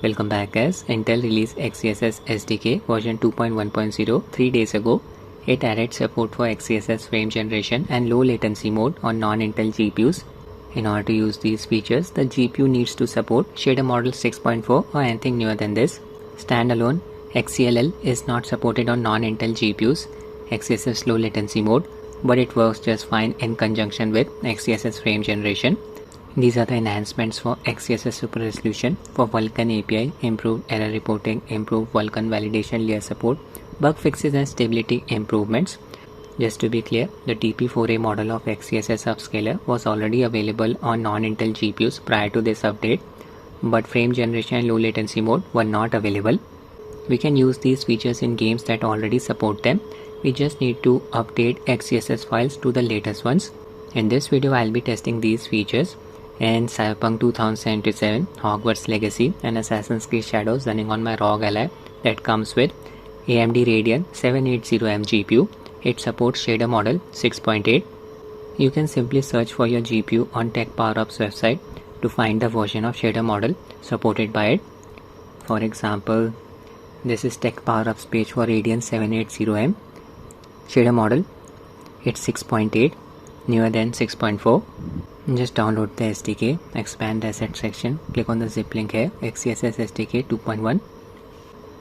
Welcome back guys. Intel released XeSS SDK version 2.1.0 3 days ago. It added support for XeSS frame generation and low latency mode on non-Intel GPUs. In order to use these features, the GPU needs to support shader model 6.4 or anything newer than this. Standalone XeLL is not supported on non-Intel GPUs, XeSS low latency mode, but it works just fine in conjunction with XeSS frame generation. These are the enhancements for XeSS Super Resolution for Vulkan API, improved error reporting, improved Vulkan validation layer support, bug fixes and stability improvements. Just to be clear, the TP4A model of XeSS Upscaler was already available on non-Intel GPUs prior to this update, but frame generation and low latency mode were not available. We can use these features in games that already support them. We just need to update XeSS files to the latest ones. In this video, I'll be testing these features in Cyberpunk 2077, Hogwarts Legacy and Assassin's Creed Shadows running on my Rog Ally that comes with AMD Radeon 780M GPU. It supports shader model 6.8. You can simply search for your GPU on Tech PowerUp's website to find the version of shader model supported by it. For example, this is Tech PowerUp's page for Radeon 780M shader model. It's 6.8, newer than 6.4. Just download the SDK, expand the asset section, click on the zip link here, XeSS SDK 2.1.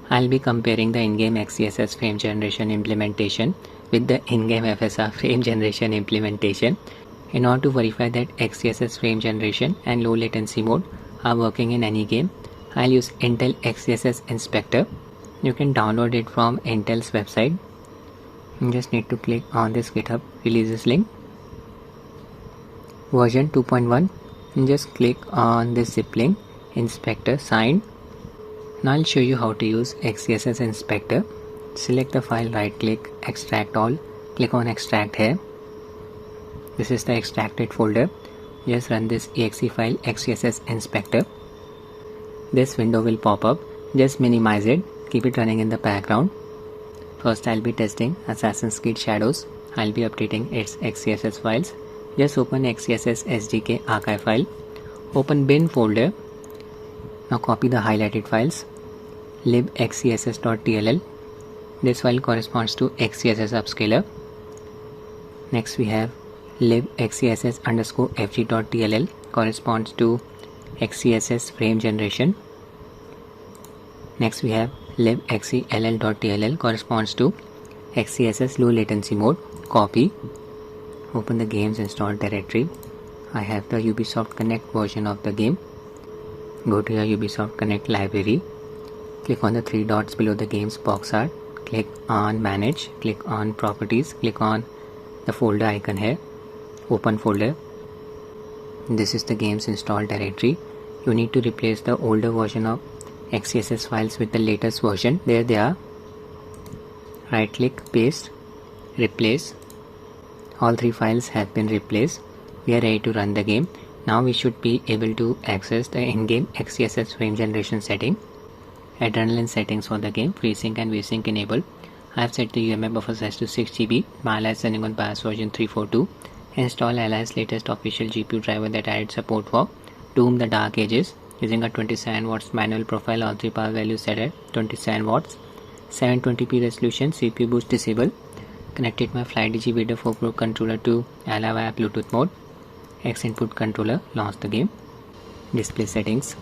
I'll be comparing the in-game XeSS frame generation implementation with the in-game FSR frame generation implementation. In order to verify that XeSS frame generation and low latency mode are working in any game, I'll use Intel XeSS Inspector. You can download it from Intel's website. You just need to click on this GitHub releases link. Version 2.1, and just click on this zip link, inspector signed. Now I'll show you how to use XeSS Inspector. Select the file, right click, extract all, click on extract here. This is the extracted folder. Just run this exe file XeSS Inspector. This window will pop up. Just minimize it, keep it running in the background. First I'll be testing Assassin's Creed Shadows. I'll be updating its XeSS files. Just open XeSS SDK archive file, open bin folder. Now copy the highlighted files, libxeSS.tll. This file corresponds to XeSS Upscaler. Next we have libxeSS_fg.tll corresponds to XeSS frame generation. Next we have libxell.tll corresponds to XeSS low latency mode. Copy. Open the game's installed directory. I have the Ubisoft Connect version of the game. Go to your Ubisoft Connect library. Click on the three dots below the game's box art. Click on manage. Click on properties. Click on the folder icon here. Open folder. This is the game's installed directory. You need to replace the older version of XeSS files with the latest version. There they are. Right click, paste, replace. All three files have been replaced. We are ready to run the game. Now we should be able to access the in-game XeSS frame generation setting. Adrenaline settings for the game, FreeSync and VSync enabled. I have set the UMA buffer size to 6 GB. My Ally is running on BIOS version 3.4.2. Install Ally's latest official GPU driver that added support for Doom the Dark Ages using a 27 watts manual profile. All three power values set at 27 watts. 720p resolution, CPU boost disabled. Connected my Flydigi Vader 4 Pro controller to Ally via Bluetooth mode. X input controller, launch the game. Display settings.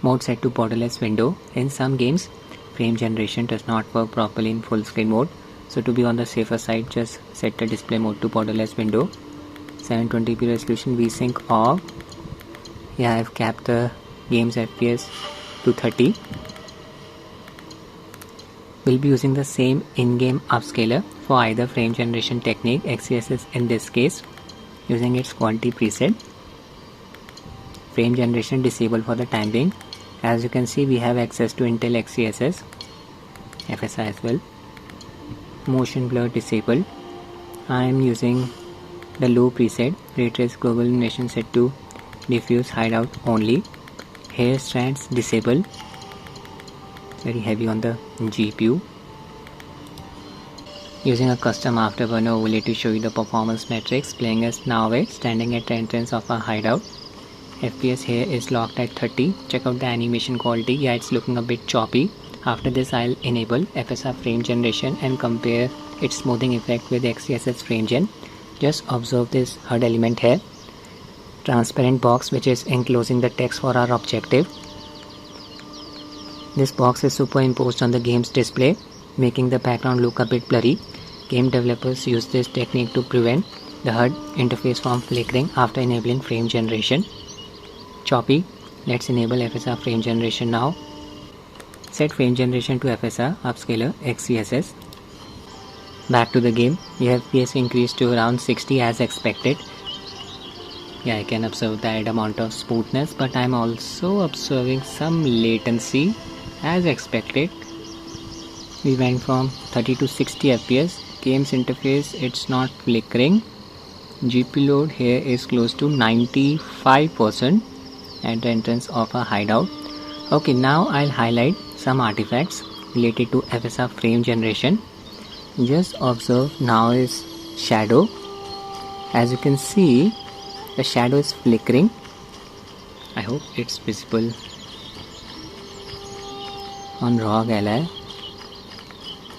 Mode set to borderless window. In some games, frame generation does not work properly in full screen mode. So to be on the safer side, just set the display mode to borderless window. 720p resolution, VSync off. Yeah, I've capped the game's FPS to 30. We'll be using the same in-game upscaler for either frame generation technique, XeSS in this case, using its quality preset. Frame generation disabled for the time being. As you can see, we have access to Intel XeSS FSR as well. Motion blur disabled. I am using the low preset, ray trace global illumination set to diffuse hideout only. Hair strands disabled. Very heavy on the GPU. Using a custom afterburner overlay to show you the performance metrics, playing as Nave standing at the entrance of a hideout. FPS here is locked at 30. Check out the animation quality. Yeah, it's looking a bit choppy. After this, I'll enable FSR Frame Generation and compare its smoothing effect with XeSS Frame Gen. Just observe this HUD element here. Transparent box which is enclosing the text for our objective. This box is superimposed on the game's display, making the background look a bit blurry. Game developers use this technique to prevent the HUD interface from flickering after enabling frame generation. Choppy. Let's enable FSR frame generation now. Set frame generation to FSR upscaler XeSS. Back to the game. The FPS increased to around 60 as expected. Yeah, I can observe the added amount of smoothness, but I'm also observing some latency as expected. We went from 30 to 60 FPS. Game's interface, it's not flickering. GPU load here is close to 95% at the entrance of a hideout. Okay, now I'll highlight some artifacts related to FSR frame generation. Just observe now is shadow. As you can see, the shadow is flickering. I hope it's visible on Rog Ally.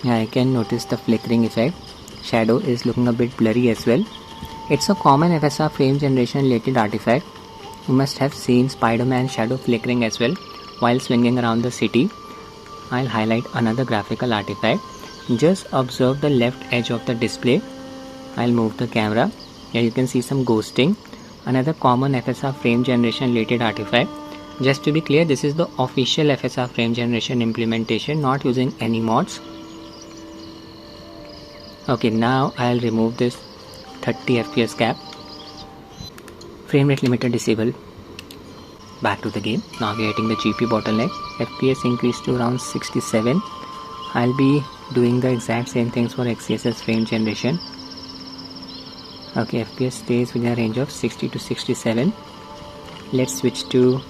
Yeah, I can notice the flickering effect. Shadow is looking a bit blurry as well. It's a common FSR frame generation related artifact. You must have seen Spider-Man shadow flickering as well while swinging around the city. I'll highlight another graphical artifact. Just observe the left edge of the display. I'll move the camera. Here you can see some ghosting. Another common FSR frame generation related artifact. Just to be clear, this is the official FSR frame generation implementation, not using any mods. Okay, now I'll remove this 30 FPS cap. Frame rate limiter disabled. Back to the game. Now we are hitting the GPU bottleneck. FPS increased to around 67. I'll be doing the exact same things for XeSS frame generation. Okay, FPS stays within a range of 60 to 67. Let's switch to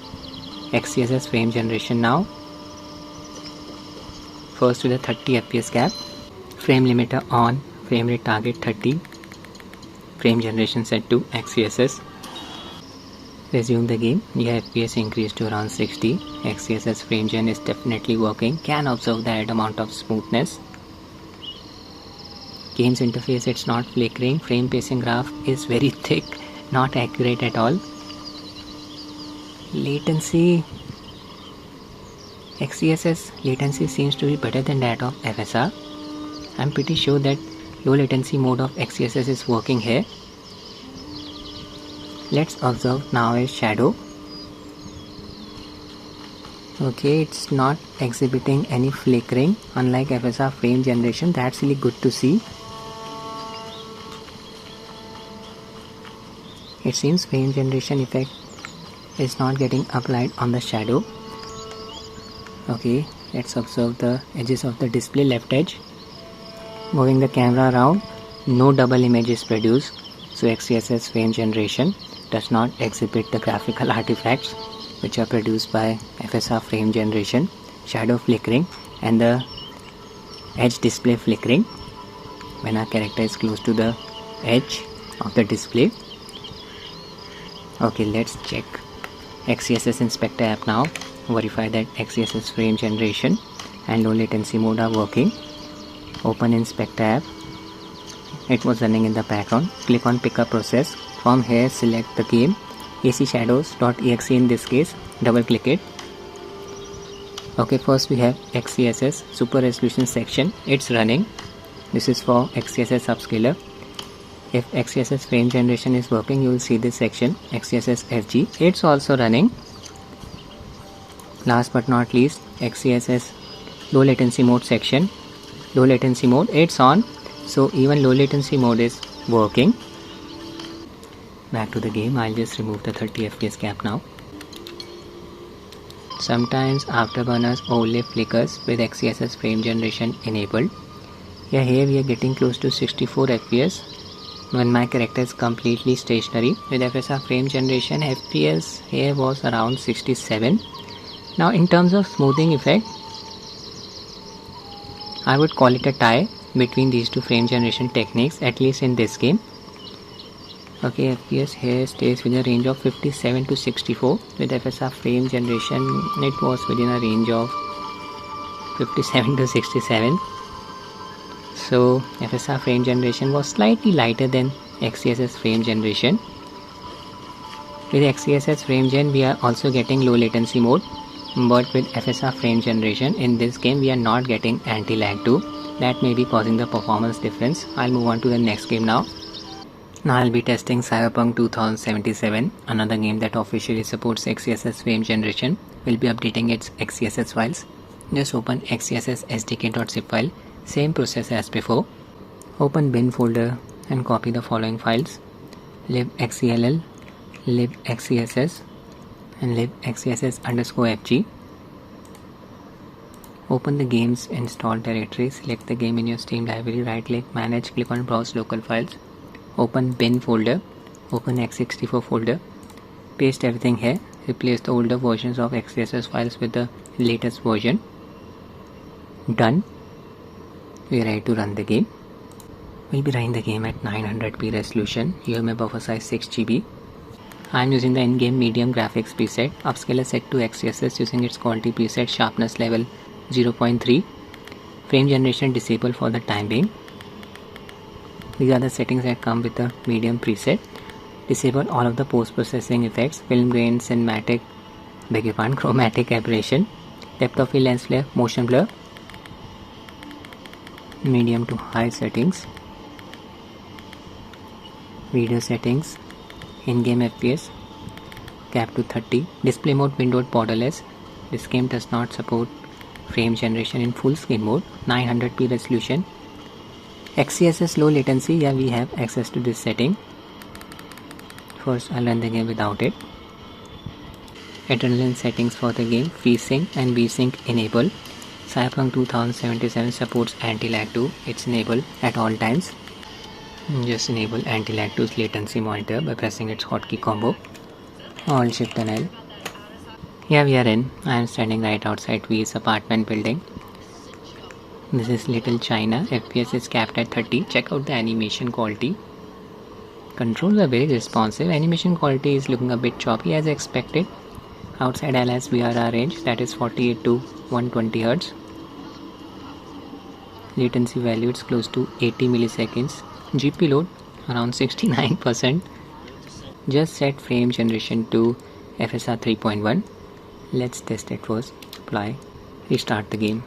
XeSS frame generation now. First to the 30 FPS cap. Frame limiter on. Frame rate target 30. Frame generation set to XeSS. Resume the game. Yeah, FPS increased to around 60. XeSS frame gen is definitely working. Can observe the added amount of smoothness. Game's interface, it's not flickering. Frame pacing graph is very thick, not accurate at all. Latency. XeSS latency seems to be better than that of FSR. I'm pretty sure that low latency mode of XeSS is working here. Let's observe now is shadow. Okay, it's not exhibiting any flickering unlike FSR frame generation. That's really good to see. It seems frame generation effect is not getting applied on the shadow. Okay, let's observe the edges of the display left edge. Moving the camera around, no double image is produced. So XeSS frame generation does not exhibit the graphical artifacts which are produced by FSR frame generation, shadow flickering and the edge display flickering when our character is close to the edge of the display. Okay, let's check XeSS Inspector app now. Verify that XeSS frame generation and low latency mode are working. Open Inspector app. It was running in the background. Click on pick up process. From here select the game acshadows.exe in this case. Double click it. Okay, first we have XeSS super resolution section. It's running. This is for XeSS upscaler. If XeSS frame generation is working, you will see this section XeSS FG. It's also running. Last but not least, XeSS low latency mode section. Low latency mode, it's on. So even low latency mode is working. Back to the game. I'll just remove the 30 FPS cap now. Sometimes afterburners overlay flickers with XeSS frame generation enabled. Yeah, here we are getting close to 64 FPS when my character is completely stationary. With FSR frame generation, FPS here was around 67. Now in terms of smoothing effect, I would call it a tie between these two frame generation techniques, at least in this game. Okay, FPS here stays within a range of 57 to 64. With FSR frame generation, it was within a range of 57 to 67. So FSR frame generation was slightly lighter than XeSS frame generation. With XeSS frame gen, we are also getting low latency mode, but with FSR frame generation in this game, we are not getting anti-lag too. That may be causing the performance difference. I'll move on to the next game now. Now I'll be testing Cyberpunk 2077, another game that officially supports XeSS frame generation. We'll be updating its XeSS files. Just open XeSS SDK.zip file, same process as before. Open bin folder and copy the following files: libxcll, libxeSS and libxeSS_fg. Open the game's installed directory, select the game in your Steam library, right click, manage, click on browse local files. Open bin folder, open x64 folder, paste everything here, replace the older versions of XeSS files with the latest version. Done. We are ready to run the game. We'll be running the game at 900p resolution. Here my buffer size 6 GB. I am using the in-game medium graphics preset, upscaler set to XeSS using its quality preset, sharpness level 0.3, frame generation disabled for the time being. These are the settings that come with the medium preset. Disable all of the post-processing effects, film grain, cinematic, chromatic aberration, depth of field, lens flare, motion blur, medium to high settings, video settings, in-game FPS, cap to 30, display mode windowed borderless. This game does not support frame generation in full screen mode, 900p resolution. XeSS low latency, yeah, we have access to this setting. First I'll run the game without it. Adrenaline settings for the game, FreeSync and VSync enable. Cyberpunk 2077 supports anti-lag 2, it's enabled at all times. Just enable anti-lag 2's latency monitor by pressing its hotkey combo. Alt Shift and L. Here we are in. I am standing right outside V's apartment building. This is Little China. FPS is capped at 30. Check out the animation quality. Controls are very responsive. Animation quality is looking a bit choppy as expected. Outside LS VRR range, that is 48 to 120 Hz. Latency value is close to 80 milliseconds. GPU load around 69%. Just set frame generation to FSR 3.1. Let's test it first. Apply. Restart the game.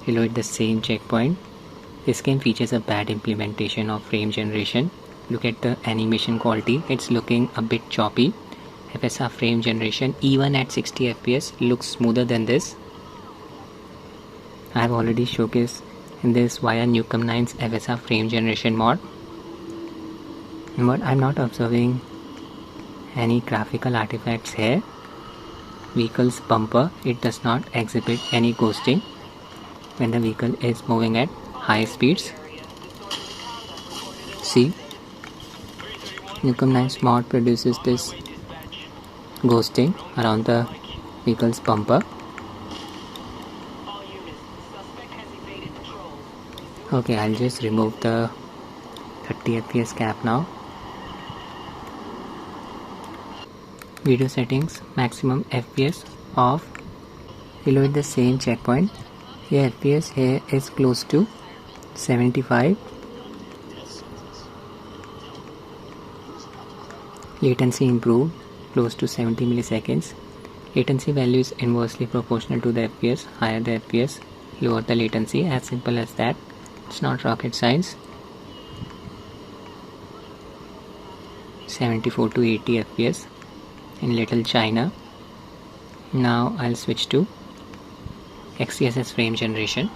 Reload the same checkpoint. This game features a bad implementation of frame generation. Look at the animation quality. It's looking a bit choppy. FSR frame generation even at 60 FPS looks smoother than this. I have already showcased this via Ingame 9's FSR frame generation mod, but I'm not observing any graphical artifacts here. Vehicle's bumper, it does not exhibit any ghosting when the vehicle is moving at high speeds. See, Ingame 9's mod produces this ghosting around the vehicle's bumper. Okay, I'll just remove the 30 FPS cap now. Video settings, maximum FPS off. Reload the same checkpoint. Here FPS here is close to 75. Latency improved, close to 70 milliseconds. Latency value is inversely proportional to the FPS. Higher the FPS, lower the latency. As simple as that. It's not rocket science. 74 to 80 FPS in Little China. Now I'll switch to XeSS frame generation.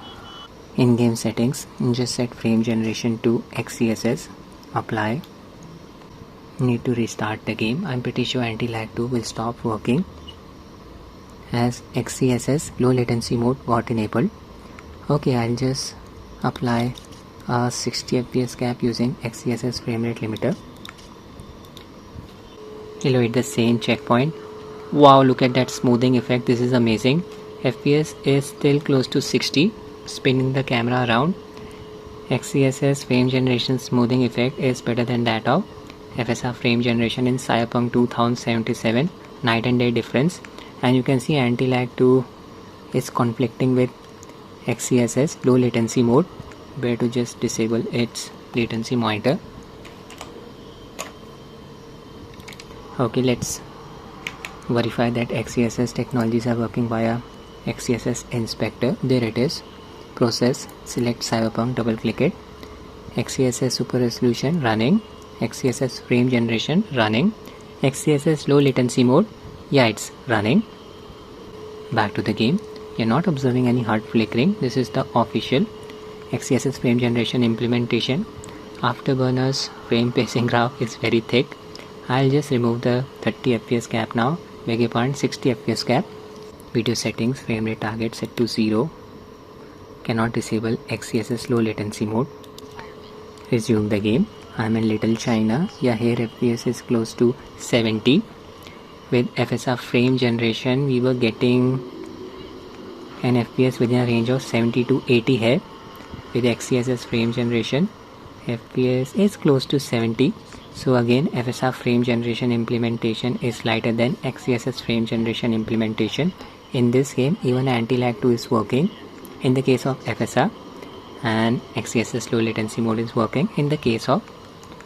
In-game settings, just set frame generation to XeSS. Apply. Need to restart the game. I'm pretty sure anti-lag 2 will stop working as XeSS low latency mode got enabled. Okay, I'll just apply a 60 FPS cap using XeSS frame rate limiter. Reload the same checkpoint. Wow, look at that smoothing effect. This is amazing. FPS is still close to 60. Spinning the camera around. XeSS frame generation smoothing effect is better than that of FSR frame generation in Cyberpunk 2077, night and day difference. And you can see anti-lag 2 is conflicting with XeSS low latency mode, where to just disable its latency monitor. Okay, let's verify that XeSS technologies are working via XeSS Inspector. There it is. Process, select Cyberpunk, double click it. XeSS super resolution running. XeSS frame generation running. XeSS low latency mode, yeah, it's running. Back to the game. You're not observing any hard flickering. This is the official XeSS frame generation implementation. Afterburners frame pacing graph is very thick. I'll just remove the 30 fps cap now. Beg your pardon, 60 fps cap. Video settings, frame rate target set to 0. Cannot disable XeSS low latency mode. Resume the game. I'm in Little China. Yeah, here FPS is close to 70. With FSR frame generation, we were getting an FPS within a range of 70 to 80 here. With XeSS frame generation, FPS is close to 70. So again, FSR frame generation implementation is lighter than XeSS frame generation implementation. In this game, even anti-lag 2 is working in the case of FSR, and XeSS low latency mode is working in the case of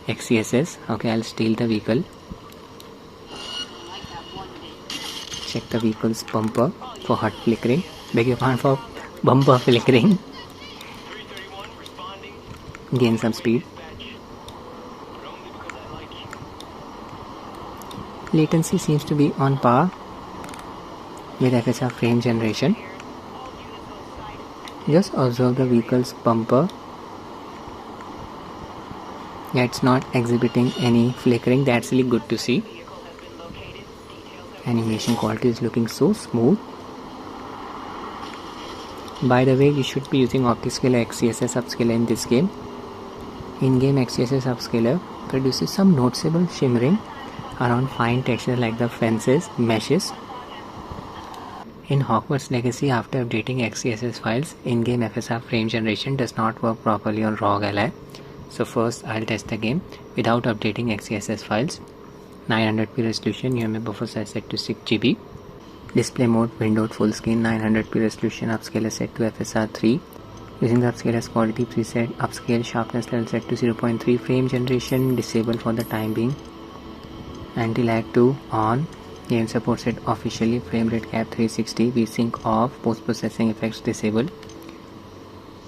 XeSS. Okay, I'll steal the vehicle. Check the vehicle's bumper for hot flickering. Beg your pardon, for bumper flickering. Gain some speed. Latency seems to be on par with FSR frame generation. Just observe the vehicle's bumper. Yeah, it's not exhibiting any flickering. That's really good to see. Animation quality is looking so smooth. By the way, you should be using OptiScaler XeSS upscaler in this game. In-game XeSS upscaler produces some noticeable shimmering around fine texture like the fences, meshes. In Hogwarts Legacy, after updating XeSS files, in-game FSR frame generation does not work properly on Rog Ally. So first I'll test the game without updating XeSS files. 900p resolution, UMA buffer size set to 6 GB. Display mode, windowed full screen, 900p resolution, upscaler set to FSR 3. Using the upscaler's quality preset, upscale sharpness level set to 0.3, frame generation disabled for the time being. Anti-lag 2 on. Game supports it officially. Frame rate cap 360. VSync off. Post-processing effects disabled.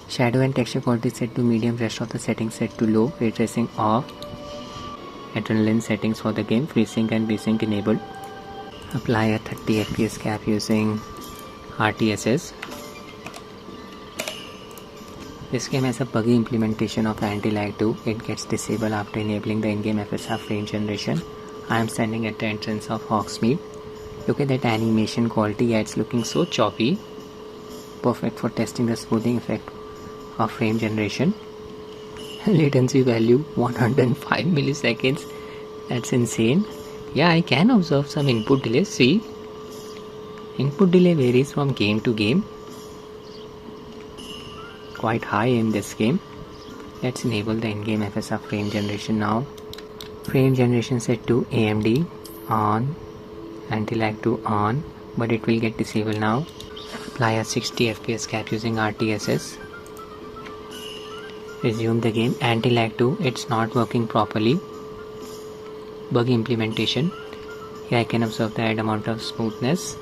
Shadow and texture quality set to medium. Rest of the settings set to low. Ray tracing off. Adrenaline settings for the game. FreeSync and VSync enabled. Apply a 30 fps cap using RTSS. This game has a buggy implementation of anti-lag 2. It gets disabled after enabling the in-game FSR frame generation. I am standing at the entrance of Hogsmeade. Look at that animation quality. Yeah, it's looking so choppy. Perfect for testing the smoothing effect of frame generation. Latency value 105 milliseconds. That's insane. Yeah, I can observe some input delay. See, input delay varies from game to game. Quite high in this game. Let's enable the in-game FSR frame generation now. Frame generation set to AMD on, anti-lag 2 on, but it will get disabled now. Apply a 60 fps cap using RTSS. Resume the game. Anti-lag 2, it's not working properly. Buggy implementation. Here I can observe the right amount of smoothness.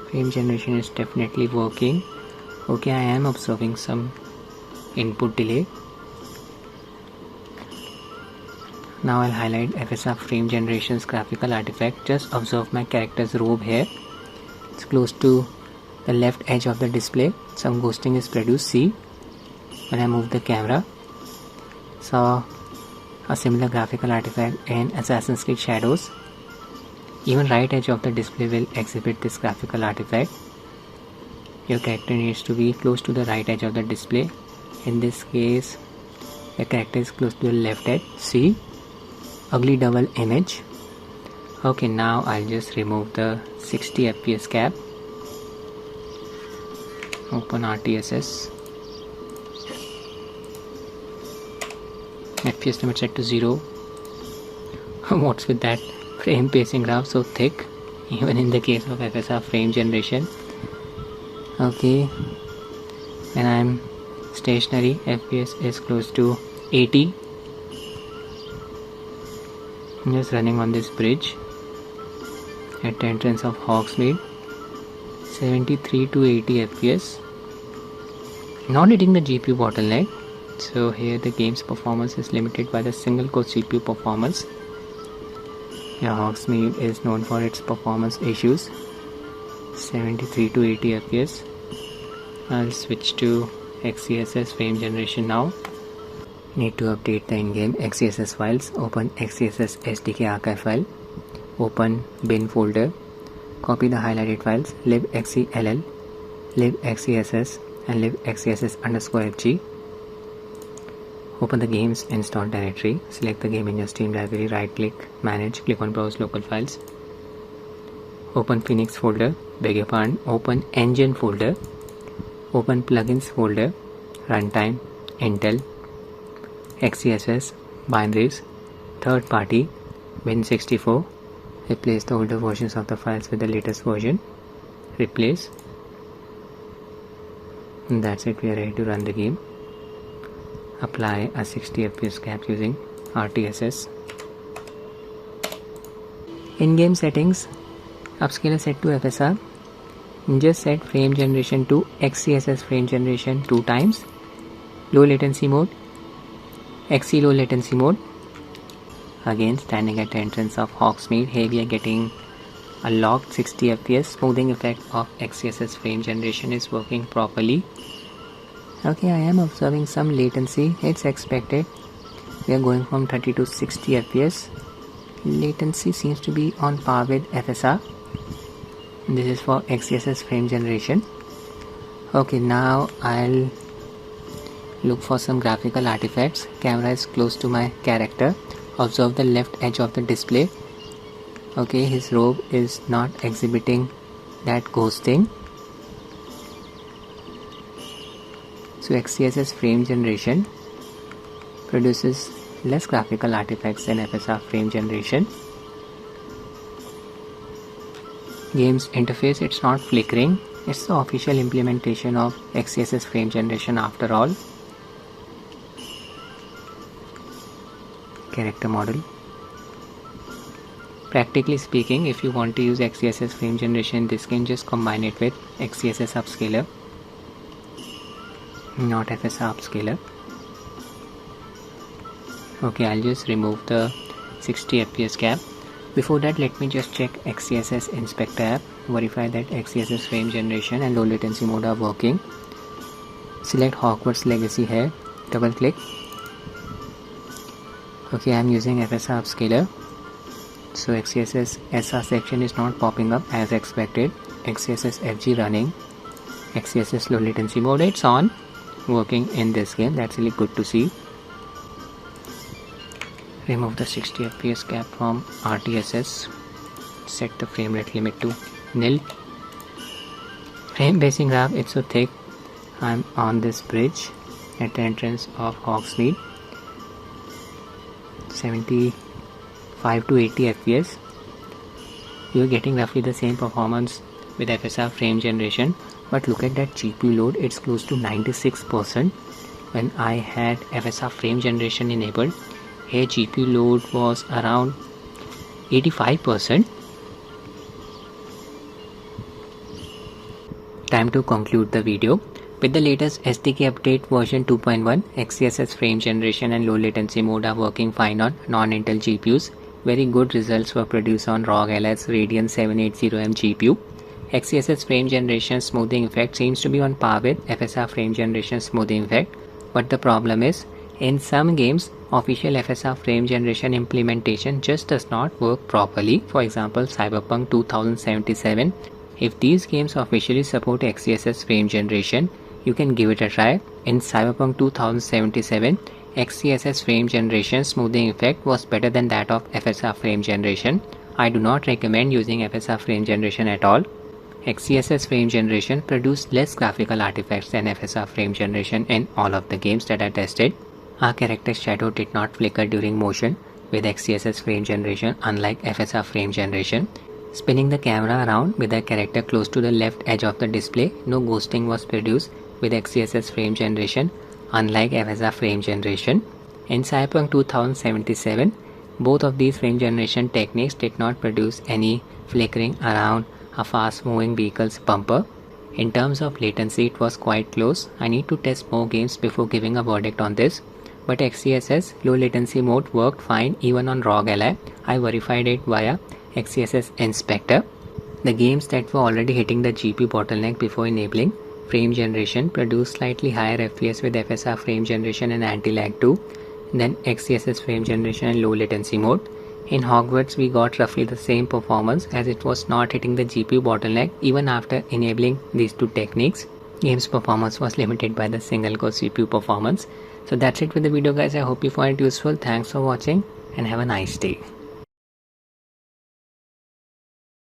Frame generation is definitely working. Okay, I am observing some input delay. Now I'll highlight FSR frame generation's graphical artifact. Just observe my character's robe here. It's close to the left edge of the display. Some ghosting is produced. See, when I move the camera. Saw a similar graphical artifact in Assassin's Creed Shadows. Even right edge of the display will exhibit this graphical artifact. Your character needs to be close to the right edge of the display. In this case, the character is close to the left edge. See, ugly double image. Okay, now I'll just remove the 60 fps cap. Open RTSS. FPS limit set to 0. What's with that frame pacing graph so thick, even in the case of FSR frame generation? Okay, when I'm stationary, FPS is close to 80. I'm just running on this bridge at the entrance of Hogsmeade. 73 to 80 FPS. Not hitting the GPU bottleneck. So here the game's performance is limited by the single core CPU performance. Yeah, Hogsmeade is known for its performance issues. 73 to 80 FPS. I'll switch to XeSS frame generation now. Need to update the in-game XeSS files. Open XeSS SDK archive file. Open bin folder. Copy the highlighted files libxell, libxeSS and libxeSS_fg. Open the game's install directory. Select the game in your Steam library. Right click, manage, click on browse local files. Open Phoenix folder, open engine folder. Open plugins folder, runtime, Intel, XeSS, binaries, third party, Win64. Replace the older versions of the files with the latest version. Replace. And that's it, we are ready to run the game. Apply a 60 FPS cap using RTSS. In-game settings, upscaler set to FSR. Just set frame generation to XeSS frame generation 2 times. Low latency mode, Xe low latency mode. Again, standing at the entrance of Hogsmeade, here we are getting a locked 60 FPS. Smoothing effect of XeSS frame generation is working properly. Okay, I am observing some latency. It's expected. We are going from 30 to 60 FPS. Latency seems to be on par with FSR. This is for XeSS frame generation. Okay, now I'll look for some graphical artifacts. Camera is close to my character. Observe the left edge of the display. Okay, his robe is not exhibiting that ghosting. So XeSS frame generation produces less graphical artifacts than FSR frame generation. Game's interface, it's not flickering. It's the official implementation of XeSS frame generation after all. Character model. Practically speaking, if you want to use XeSS frame generation, this can just combine it with XeSS upscaler, not FSR upscaler. Okay, I'll just remove the 60 FPS cap. Before that, let me just check XeSS Inspector app, verify that XeSS frame generation and low latency mode are working. Select Hogwarts Legacy here, double click. Okay, I'm using FSR upscaler. So XeSS SR section is not popping up as expected. XeSS FG running. XeSS low latency mode, it's on, working in this game. That's really good to see. Remove the 60 FPS cap from RTSS. Set the frame rate limit to nil. Frame pacing graph, it's so thick. I'm on this bridge at the entrance of Hogsmeade. 75 to 80 FPS. You're getting roughly the same performance with FSR frame generation, but look at that GPU load, it's close to 96%. When I had FSR frame generation enabled, here GPU load was around 85%. Time to conclude the video. With the latest SDK update version 2.1, XeSS frame generation and low latency mode are working fine on non-Intel GPUs. Very good results were produced on Rog Ally's Radeon 780M GPU. XeSS frame generation smoothing effect seems to be on par with FSR frame generation smoothing effect. But the problem is, in some games, official FSR frame generation implementation just does not work properly. For example, Cyberpunk 2077. If these games officially support XeSS frame generation, you can give it a try. In Cyberpunk 2077, XeSS frame generation smoothing effect was better than that of FSR frame generation. I do not recommend using FSR frame generation at all. XeSS frame generation produced less graphical artifacts than FSR frame generation in all of the games that I tested. Our character's shadow did not flicker during motion with XeSS frame generation, unlike FSR frame generation. Spinning the camera around with the character close to the left edge of the display, no ghosting was produced with XeSS frame generation, unlike FSR frame generation. In Cyberpunk 2077, both of these frame generation techniques did not produce any flickering around a fast moving vehicle's bumper. In terms of latency, it was quite close. I need to test more games before giving a verdict on this. But XeSS low latency mode worked fine even on Rog Ally. I verified it via XeSS Inspector. The games that were already hitting the GPU bottleneck before enabling frame generation produced slightly higher FPS with FSR frame generation and anti-lag 2 than XeSS frame generation and low latency mode. In Hogwarts, we got roughly the same performance as it was not hitting the GPU bottleneck even after enabling these two techniques. Game's performance was limited by the single core CPU performance. So that's it with the video guys. I hope you find it useful. Thanks for watching and have a nice day.